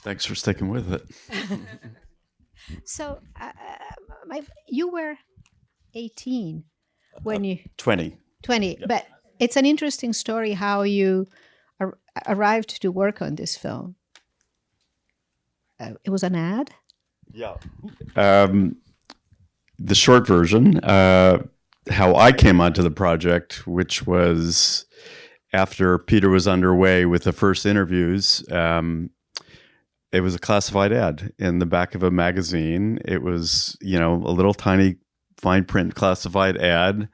Thanks for sticking with it. So, you were 18 when you 20. 20, Yep. but it's an interesting story how you arrived to work on this film. It was an ad. Yeah. Um, the short version, how I came onto the project, which was after Peter was underway with the first interviews. It was a classified ad in the back of a magazine. It was, a little tiny fine print classified ad,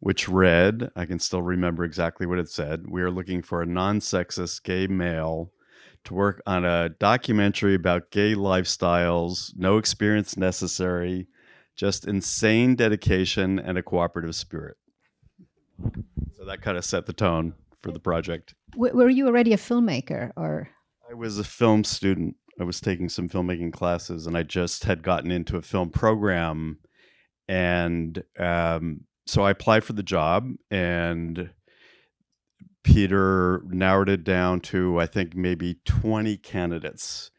which read, I can still remember exactly what it said. We are looking for a non-sexist gay male to work on a documentary about gay lifestyles, no experience necessary, just insane dedication and a cooperative spirit. So that kind of set the tone for the project. Were you already a filmmaker, or? I was a film student. I was taking some filmmaking classes, and I just had gotten into a film program. And so I applied for the job, and Peter narrowed it down to, I think, maybe 20 candidates.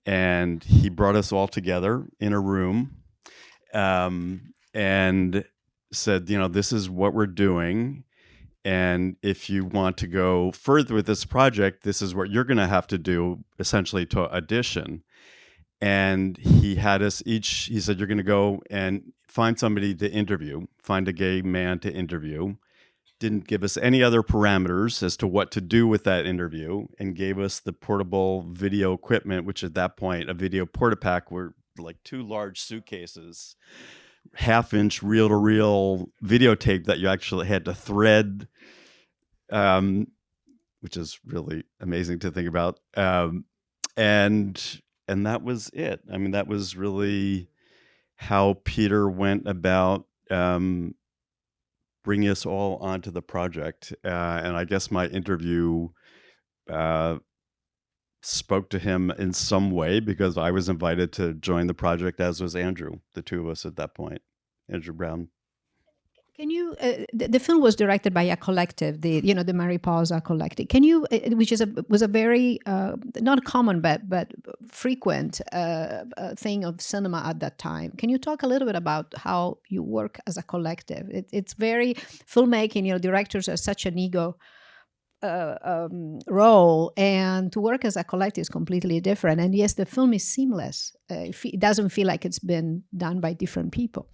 And he brought us all together in a room, and said, this is what we're doing. And if you want to go further with this project, this is what you're going to have to do, essentially, to audition. And he had us each, he said, you're going to go and find somebody to interview, find a gay man to interview. Didn't give us any other parameters as to what to do with that interview, and gave us the portable video equipment, which at that point, a video portapack were like two large suitcases, half-inch reel-to-reel videotape that you actually had to thread, which is really amazing to think about. And that was it. I mean, that was really how Peter went about bringing us all onto the project. And I guess my interview spoke to him in some way, because I was invited to join the project, as was Andrew, the two of us at that point, Andrew Brown. Can you? The film was directed by a collective, the Mariposa Collective. Can you, which was a very not common but frequent thing of cinema at that time. Can you talk a little bit about how you work as a collective? It's very filmmaking. Directors are such an ego role, and to work as a collective is completely different. And yes, the film is seamless. It doesn't feel like it's been done by different people.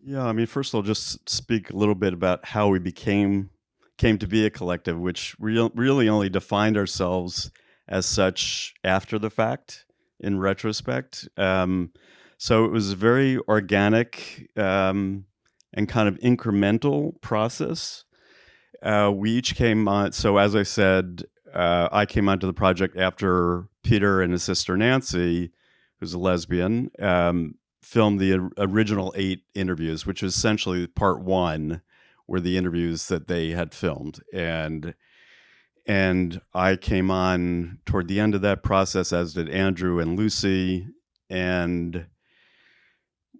Yeah, I mean, first I'll just speak a little bit about how we came to be a collective, which really only defined ourselves as such after the fact, in retrospect. So it was a very organic and kind of incremental process. We each came on. So as I said, I came onto the project after Peter and his sister Nancy, who's a lesbian, filmed the original 8 interviews, which was essentially part 1, were the interviews that they had filmed. And I came on toward the end of that process, as did Andrew and Lucy. And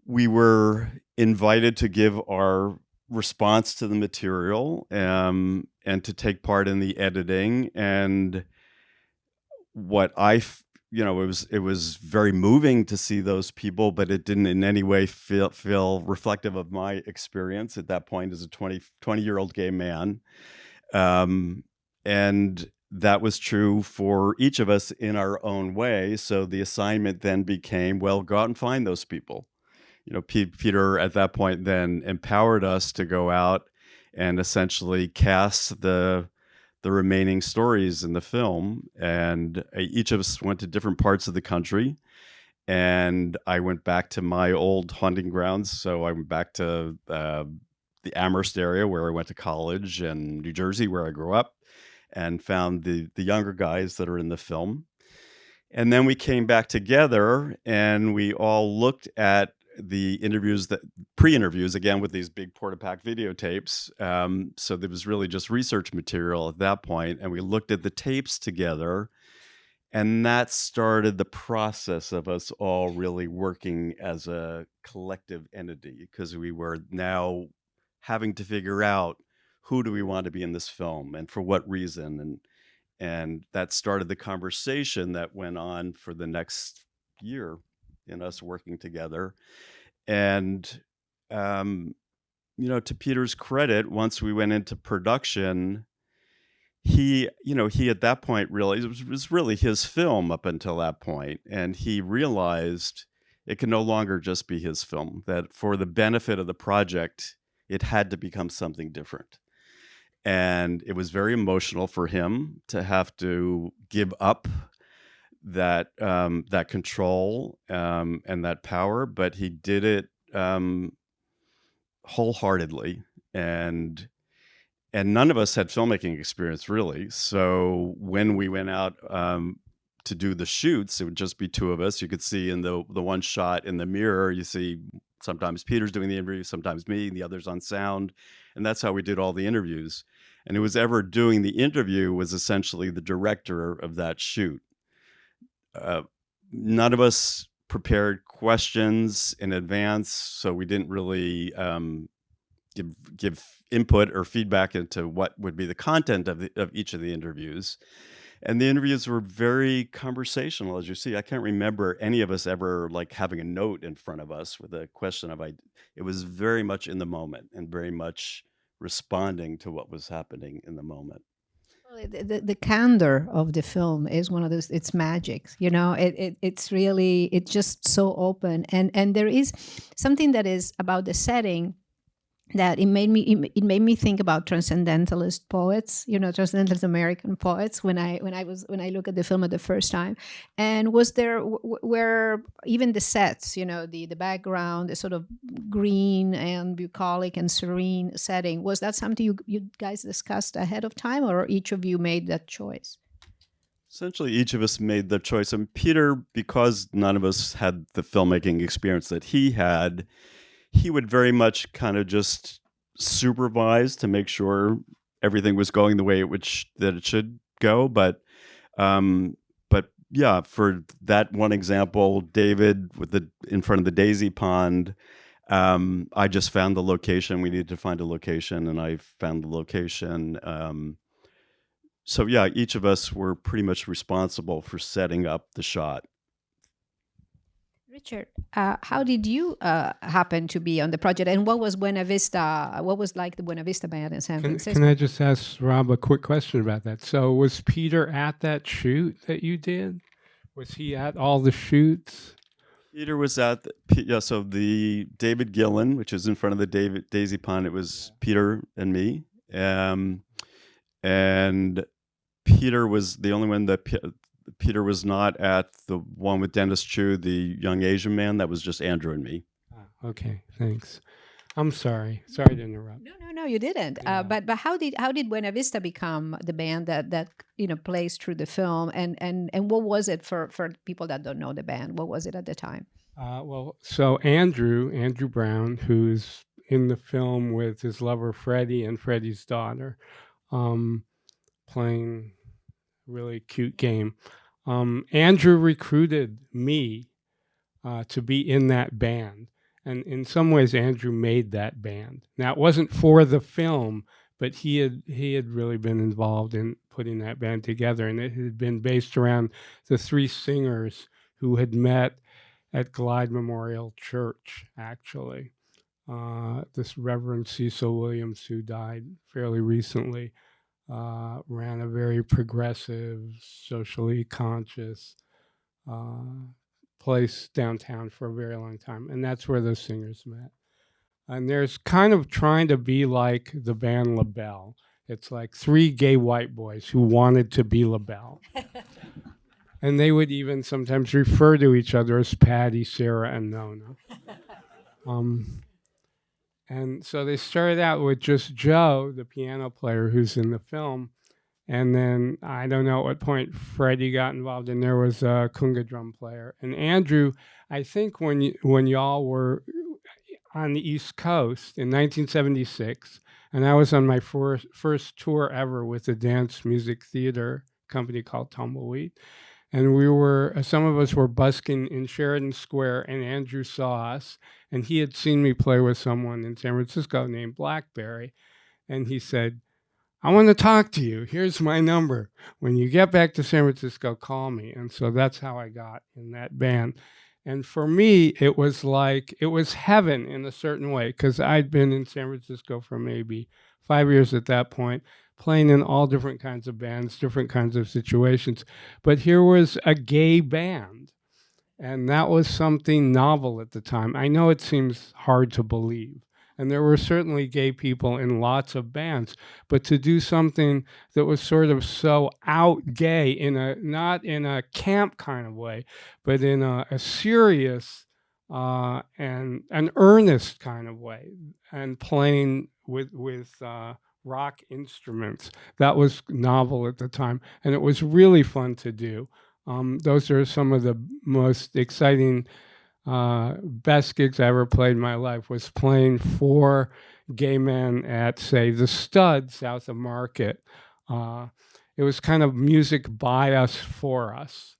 we were invited to give our response to the material, and to take part in the editing. And what it was very moving to see those people, but it didn't in any way feel reflective of my experience at that point as a 20-year-old gay man. And that was true for each of us in our own way. So the assignment then became, well, go out and find those people. Peter at that point then empowered us to go out and essentially cast the remaining stories in the film. And each of us went to different parts of the country. And I went back to my old hunting grounds. So I went back to the Amherst area, where I went to college, and New Jersey, where I grew up, and found the younger guys that are in the film. And then we came back together, and we all looked at the interviews, that pre-interviews, again with these big portapack videotapes. So there was really just research material at that point, and we looked at the tapes together, and that started the process of us all really working as a collective entity, because we were now having to figure out, who do we want to be in this film, and for what reason, And that started the conversation that went on for the next year in us working together. And, um, to Peter's credit, once we went into production, he at that point realized it was really his film up until that point, and he realized it could no longer just be his film, that for the benefit of the project, it had to become something different. And it was very emotional for him to have to give up that control, and that power, but he did it, wholeheartedly, and none of us had filmmaking experience really. So when we went out, to do the shoots, it would just be two of us. You could see in the one shot in the mirror, you see sometimes Peter's doing the interview, sometimes me, and the others on sound, and that's how we did all the interviews. And whoever doing the interview was essentially the director of that shoot. Uh, None of us prepared questions in advance, so we didn't really, give input or feedback into what would be the content of each of the interviews. And the interviews were very conversational, as you see. I can't remember any of us ever like having a note in front of us with a question of I. It was very much in the moment and very much responding to what was happening in the moment. Well, the candor of the film is one of those. It's magic, you know. It's really, it's just so open, and there is something that is about the setting that it made me think about transcendentalist poets, you know, transcendentalist American poets when I look at the film at the first time. And was there where even the sets, you know, the background, the sort of green and bucolic and serene setting, was that something you guys discussed ahead of time, or each of you made that choice? Essentially, each of us made the choice. And Peter, because none of us had the filmmaking experience that he had, he would very much kind of just supervise to make sure everything was going the way that it should go. But yeah, for that one example, David with the in front of the daisy pond, I just found the location. We needed to find a location, and I found the location. So yeah, each of us were pretty much responsible for setting up the shot. Richard, how did you happen to be on the project, and what was Buena Vista? What was like the Buena Vista band in San Can Francisco? I just ask Rob a quick question about that? So was Peter at that shoot that you did? Was he at all the shoots? Peter was at yeah, so the David Gillen, which is in front of the Daisy Pond, it was Peter and me. And Peter was the only one that Peter was not at the one with Dennis Chu, the young Asian man. That was just Andrew and me. Okay, thanks. I'm sorry. Sorry to interrupt. No, you didn't. Yeah. But how did Buena Vista become the band that you know plays through the film, and what was it for people that don't know the band? What was it at the time? Well, so Andrew Brown, who's in the film with his lover Freddie and Freddie's daughter, playing really cute game. Andrew recruited me to be in that band. And in some ways, Andrew made that band. Now, it wasn't for the film, but he had really been involved in putting that band together. And it had been based around the three singers who had met at Glide Memorial Church, actually. This Reverend Cecil Williams, who died fairly recently, ran a very progressive, socially conscious place downtown for a very long time. And that's where those singers met. And there's kind of trying to be like the band LaBelle. It's like three gay white boys who wanted to be LaBelle. And they would even sometimes refer to each other as Patty, Sarah, and Nona. And so they started out with just Joe, the piano player who's in the film. And then I don't know at what point Freddie got involved, and there was a conga drum player. And Andrew, I think when y'all were on the East Coast in 1976, and I was on my first tour ever with the dance music theater company called Tumbleweed. And some of us were busking in Sheridan Square, and Andrew saw us, and he had seen me play with someone in San Francisco named Blackberry. And he said, I want to talk to you. Here's my number. When you get back to San Francisco, call me. And so that's how I got in that band. And for me, it was heaven in a certain way, because I'd been in San Francisco for maybe 5 years at that point, playing in all different kinds of bands, different kinds of situations. But here was a gay band. And that was something novel at the time. I know it seems hard to believe. And there were certainly gay people in lots of bands, but to do something that was sort of so out gay not in a camp kind of way, but in a serious and an earnest kind of way, and playing with rock instruments, that was novel at the time, and it was really fun to do. Those are some of the most exciting, best gigs I ever played in my life, was playing for gay men at, say, the Stud south of Market. It was kind of music by us, for us.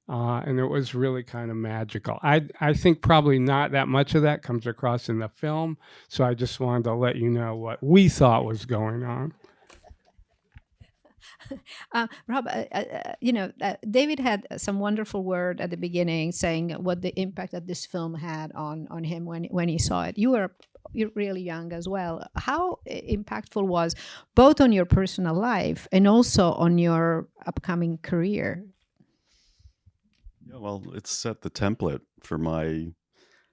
And it was really kind of magical. I think probably not that much of that comes across in the film, so I just wanted to let you know what we thought was going on. Rob, David had some wonderful word at the beginning saying what the impact that this film had on him when he saw it. You're really young as well. How impactful was both on your personal life and also on your upcoming career? Yeah, well, it set the template for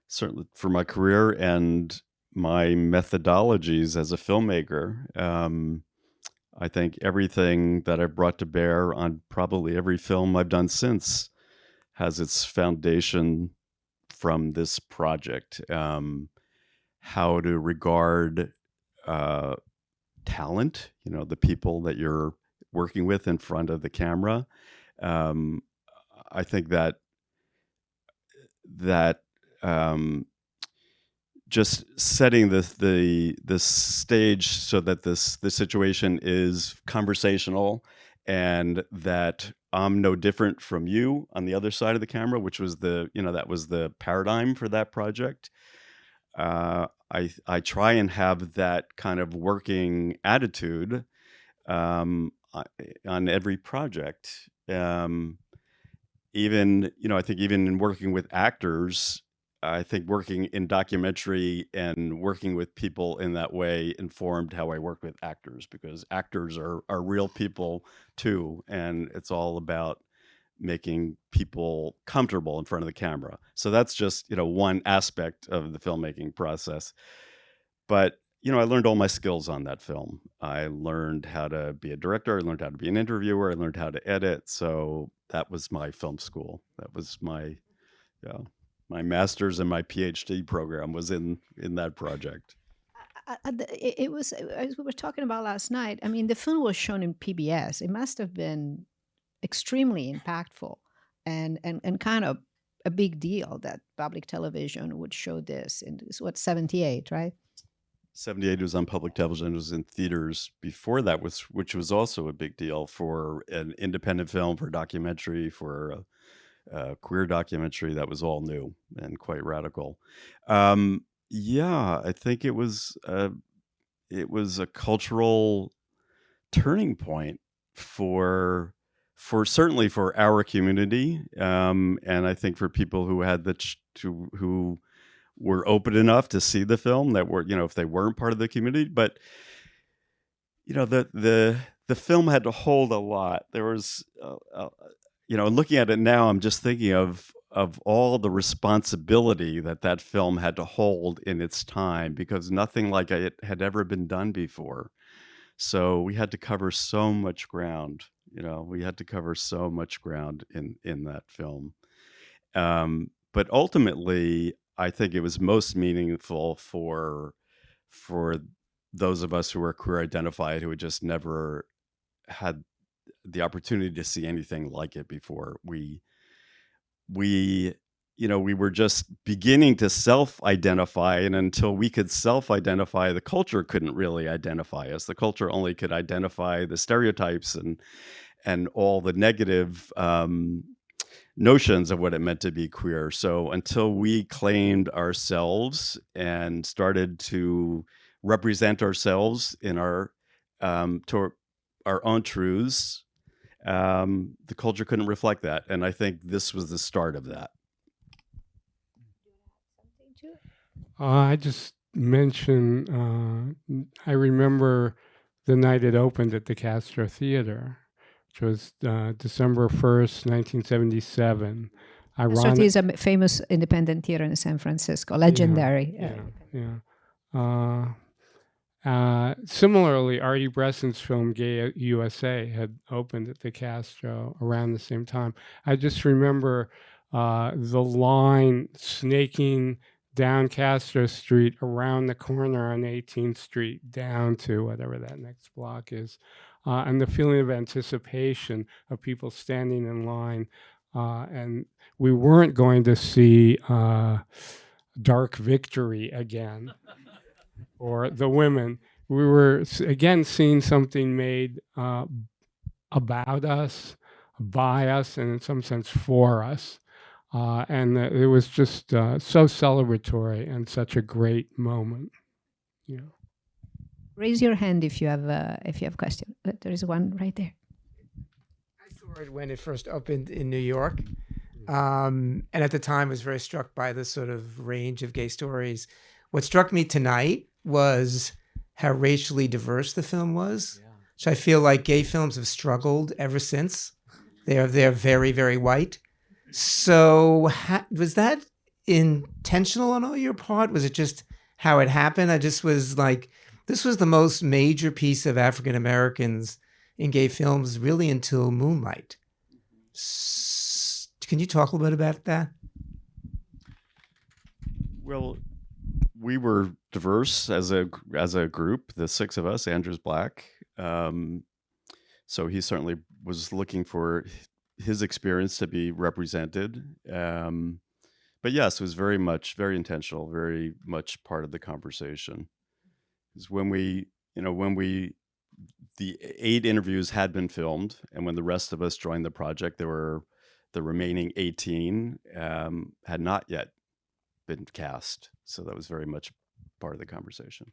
certainly for my career and my methodologies as a filmmaker. I think everything that I've brought to bear on probably every film I've done since has its foundation from this project. How to regard talent, the people that you're working with in front of the camera. I think that just setting the stage so that the situation is conversational, and that I'm no different from you on the other side of the camera, which was that was the paradigm for that project. I try and have that kind of working attitude on every project. Even I think even in working with actors, I think working in documentary and working with people in that way informed how I work with actors, because actors are real people too, and it's all about making people comfortable in front of the camera. So that's just one aspect of the filmmaking process. But I learned all my skills on that film. I learned how to be a director. I learned how to be an interviewer. I learned how to edit. So that was my film school. That was my my master's and my PhD program was in that project. It was, as we were talking about last night. I mean, the film was shown in PBS. It must have been extremely impactful and kind of a big deal that public television would show this in 78, right? 78 was on public television. It was in theaters before that, which was also a big deal for an independent film, for documentary, for queer documentary. That was all new and quite radical. Yeah, I think it was a cultural turning point for certainly for our community, and I think for people who had who were open enough to see the film, that were if they weren't part of the community. But the film had to hold a lot. There was looking at it now, I'm just thinking of all the responsibility that film had to hold in its time, because nothing like it had ever been done before. So we had to cover so much ground. We had to cover so much ground in that film. But ultimately, I think it was most meaningful for those of us who were queer identified, who had just never had the opportunity to see anything like it before. We were just beginning to self-identify, and until we could self-identify, the culture couldn't really identify us. The culture only could identify the stereotypes and all the negative notions of what it meant to be queer. So until we claimed ourselves and started to represent ourselves in our to our own truths, the culture couldn't reflect that. And I think this was the start of that. I just mentioned, I remember the night it opened at the Castro Theater, which was December 1st, 1977. Castro is a famous independent theater in San Francisco, legendary. Similarly, Artie Bresson's film Gay USA had opened at the Castro around the same time. I just remember the line snaking down Castro Street, around the corner on 18th Street, down to whatever that next block is, and the feeling of anticipation of people standing in line. And we weren't going to see Dark Victory again. Or The Women. We were again seeing something made about us, by us, and in some sense for us. And it was just so celebratory and such a great moment. Yeah. Raise your hand if you have a question. There is one right there. I saw it when it first opened in New York. And at the time, I was very struck by the sort of range of gay stories. What struck me tonight was how racially diverse the film was. Yeah. So I feel like gay films have struggled ever since. They're very, very white. So was that intentional on all your part? Was it just how it happened? I just was like, this was the most major piece of African Americans in gay films really until Moonlight. Can you talk a little bit about that? Well, we were diverse as a group, the six of us. Andrew's Black. So he certainly was looking for his experience to be represented. But yes, it was very intentional, very much part of the conversation. Because when the 8 interviews had been filmed, and when the rest of us joined the project, the remaining 18 had not yet been cast. So that was very much part of the conversation.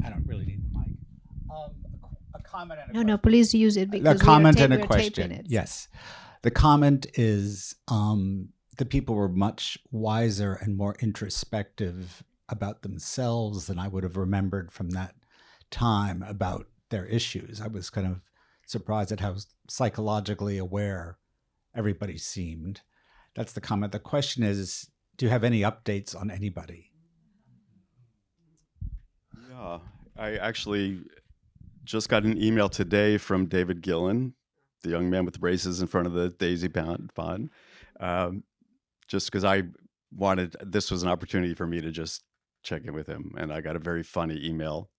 I don't really need the mic. A comment and a question. No, please use it because a comment and a we're question. Taping it. Yes. The comment is the people were much wiser and more introspective about themselves than I would have remembered from that time about their issues. I was kind of surprised at how psychologically aware everybody seemed. That's the comment. The question is, do you have any updates on anybody? Yeah, I actually just got an email today from David Gillen, the young man with braces in front of the Daisy Pond, just because this was an opportunity for me to just check in with him. And I got a very funny email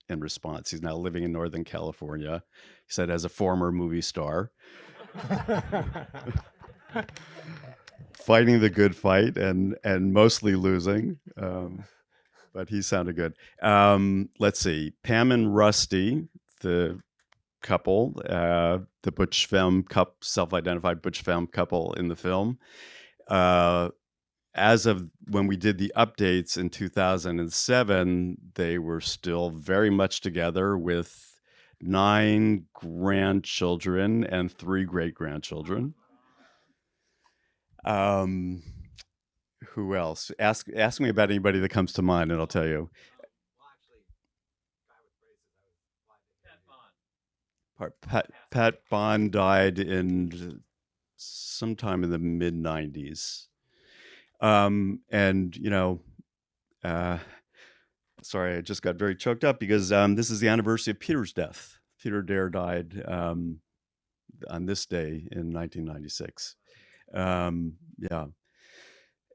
in response. He's now living in Northern California. He said, as a former movie star, fighting the good fight and mostly losing. But he sounded good. Let's see. Pam and Rusty, the couple, the butch femme self-identified butch femme couple in the film. As of when we did the updates in 2007, they were still very much together with 9 grandchildren and 3 great-grandchildren. Who else? Ask me about anybody that comes to mind, and I'll tell you. Pat Bond died in sometime in the mid-90s. And sorry, I just got very choked up because this is the anniversary of Peter's death. Peter Dare died on this day in 1996. Yeah.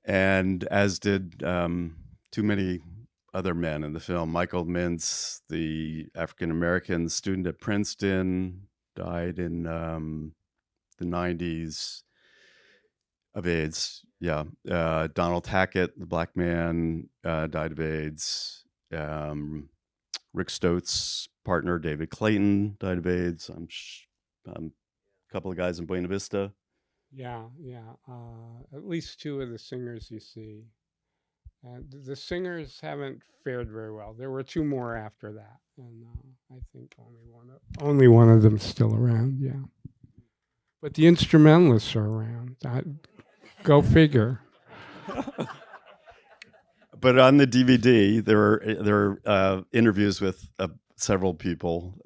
And as did too many other men in the film. Michael Mintz, the African-American student at Princeton, died in the 90s of AIDS. Yeah. Donald Hackett, the black man, died of AIDS. Rick Stote's partner, David Clayton, died of AIDS. A couple of guys in Buena Vista. Yeah. At least 2 of the singers you see The singers haven't fared very well. There were two more after that, and I think only one of them's still around. Yeah, but the instrumentalists are around. Go figure. But on the DVD, there are interviews with several people,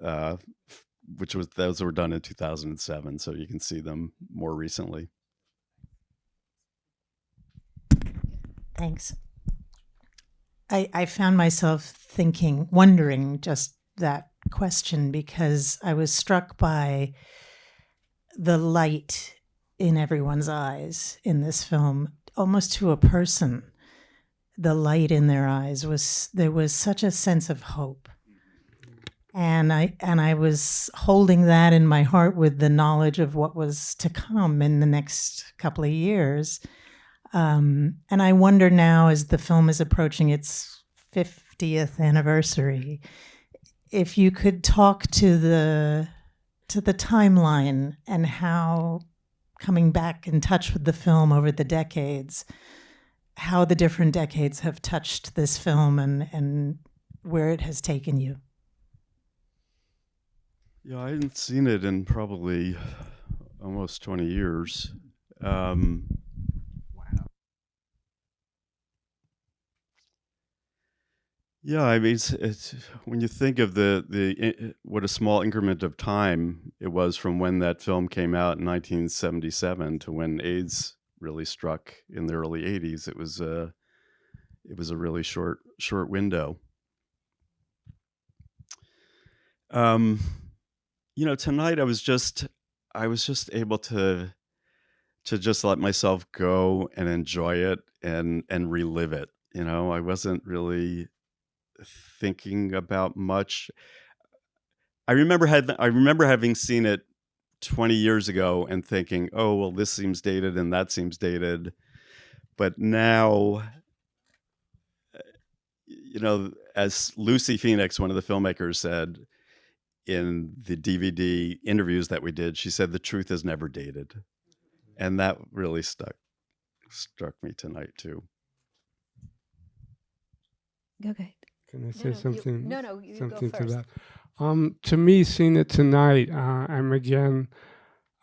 those were done in 2007, so you can see them more recently. Thanks. I found myself wondering just that question, because I was struck by the light in everyone's eyes in this film, almost to a person. The light in their eyes there was such a sense of hope. And I was holding that in my heart with the knowledge of what was to come in the next couple of years. And I wonder now, as the film is approaching its 50th anniversary, if you could talk to the timeline and how, coming back in touch with the film over the decades, how the different decades have touched this film and where it has taken you. Yeah, I hadn't seen it in probably almost 20 years. Wow. Yeah, I mean, it's when you think of what a small increment of time it was from when that film came out in 1977 to when AIDS really struck in the early 80s. It was a really short window. Tonight I was just able to just let myself go and enjoy it and relive it. I wasn't really thinking about much. I remember having seen it 20 years ago and thinking, oh, well, this seems dated and that seems dated. But now, as Lucy Phoenix, one of the filmmakers, said in the DVD interviews that we did, she said, the truth is never dated. And that really struck me tonight too. Okay. Can I say something? You something go to first. that. To me, seeing it tonight, I'm again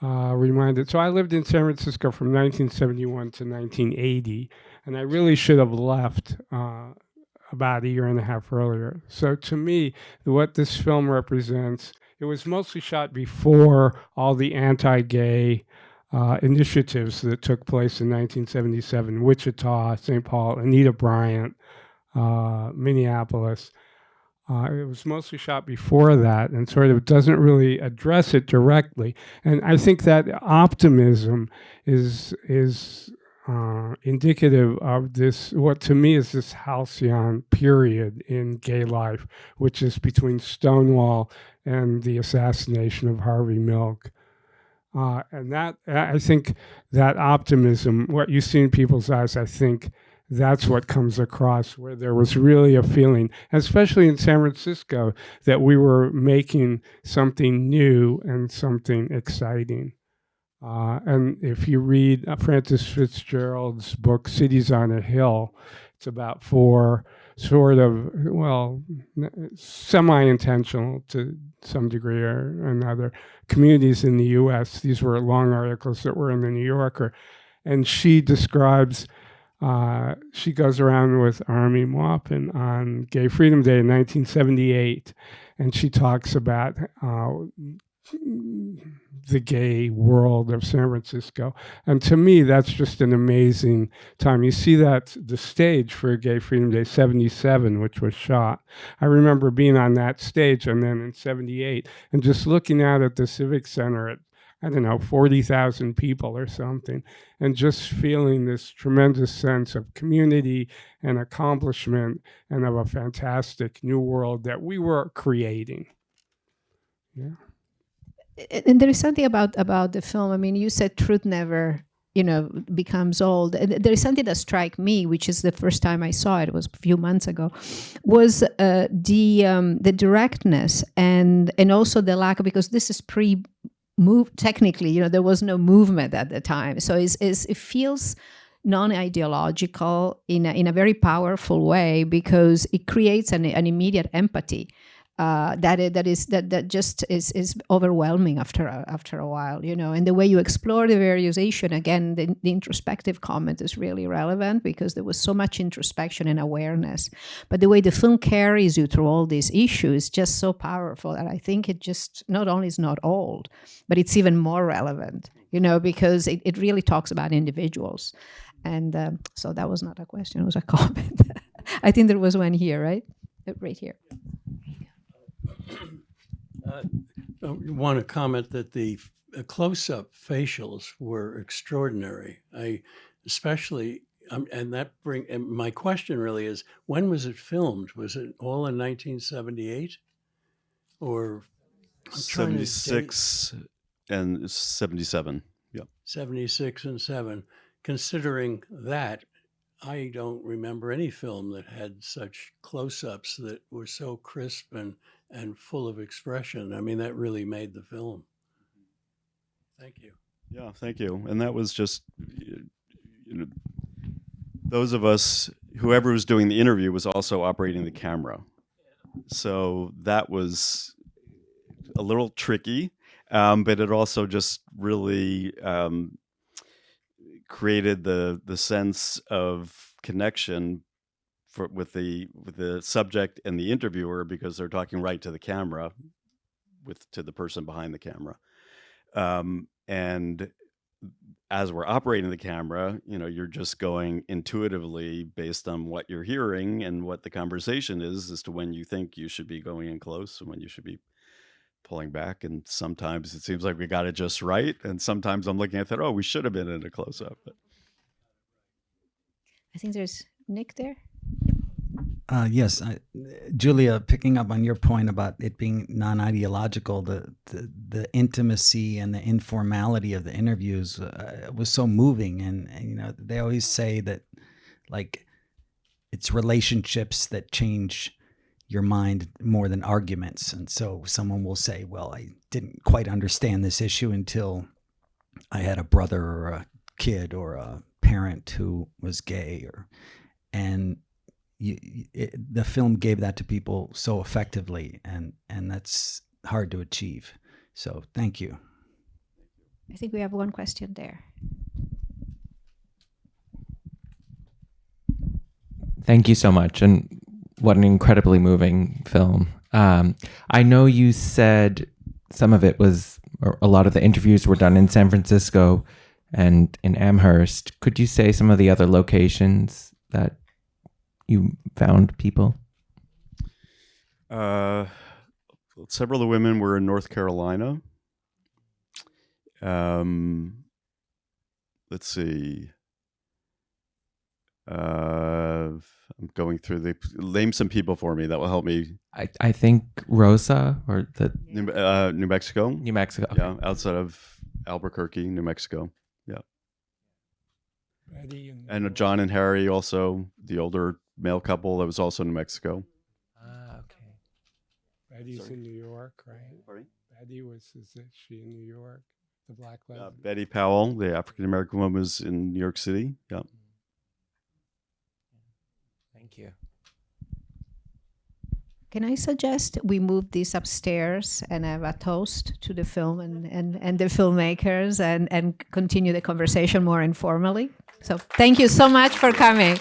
reminded. So I lived in San Francisco from 1971 to 1980, and I really should have left about a year and a half earlier. So to me, what this film represents, it was mostly shot before all the anti-gay initiatives that took place in 1977, Wichita, St. Paul, Anita Bryant, Minneapolis. It was mostly shot before that and sort of doesn't really address it directly. And I think that optimism is indicative of this, what to me is this halcyon period in gay life, which is between Stonewall and the assassination of Harvey Milk. And that, I think that optimism, what you see in people's eyes, I think that's what comes across, where there was really a feeling, especially in San Francisco, that we were making something new and something exciting. And if you read Francis Fitzgerald's book, Cities on a Hill, it's about four sort of, well, semi-intentional to some degree or another, communities in the U.S. These were long articles that were in the New Yorker. And she describes, she goes around with Army Maupin on Gay Freedom Day in 1978, and she talks about the gay world of San Francisco. And to me, that's just an amazing time. You see that the stage for Gay Freedom Day 77, which was shot. I remember being on that stage, and then in 78, and just looking out at the Civic Center at, I don't know, 40,000 people or something, and just feeling this tremendous sense of community and accomplishment and of a fantastic new world that we were creating. Yeah. And there is something about the film. I mean, you said truth never, becomes old. There is something that struck me, which is the first time I saw it, was a few months ago, was the directness and also the lack of, because this is technically, there was no movement at the time. So it feels non-ideological in a very powerful way, because it creates an immediate empathy that just is overwhelming after a while, and the way you explore the various issues, again, the introspective comment is really relevant, because there was so much introspection and awareness, but the way the film carries you through all these issues is just so powerful that I think it just not only is not old, but it's even more relevant, because it really talks about individuals. And so that was not a question, it was a comment. I think there was one here, right? Right here. I want to comment that the close-up facials were extraordinary. And my question really is, when was it filmed? Was it all in 1978, or 76 and 77? Yeah, 76 and 7? Considering that, I don't remember any film that had such close-ups that were so crisp and full of expression. I mean, that really made the film. Thank you. Yeah, thank you. And that was just, those of us, whoever was doing the interview was also operating the camera. So that was a little tricky, but it also just really created the sense of connection with the subject and the interviewer, because they're talking right to the camera, to the person behind the camera. And as we're operating the camera, you're just going intuitively based on what you're hearing and what the conversation is as to when you think you should be going in close and when you should be pulling back. And sometimes it seems like we got it just right, and sometimes I'm looking at that, we should have been in a close-up. But I think there's Nick there. Yes, Giulia, picking up on your point about it being non-ideological, the intimacy and the informality of the interviews was so moving, and they always say that, like, it's relationships that change your mind more than arguments. And so someone will say, well, I didn't quite understand this issue until I had a brother or a kid or a parent who was gay, and the film gave that to people so effectively, and that's hard to achieve. So thank you. I think we have one question there. Thank you so much, and what an incredibly moving film. I know you said some of it was, or a lot of the interviews were done in San Francisco and in Amherst. Could you say some of the other locations that you found people? Several of the women were in North Carolina. Let's see. I'm going through name some people for me that will help me. I think Rosa, or New Mexico. New Mexico. Okay. Yeah, outside of Albuquerque, New Mexico. Yeah. And John and Harry, also the older male couple that was also in New Mexico. Okay. Betty's in New York, right? Pardon? Betty is she in New York? The black lesbian. Betty Powell, the African American woman, was in New York City. Yeah. Thank you. Can I suggest we move this upstairs and have a toast to the film and the filmmakers and continue the conversation more informally? So thank you so much for coming.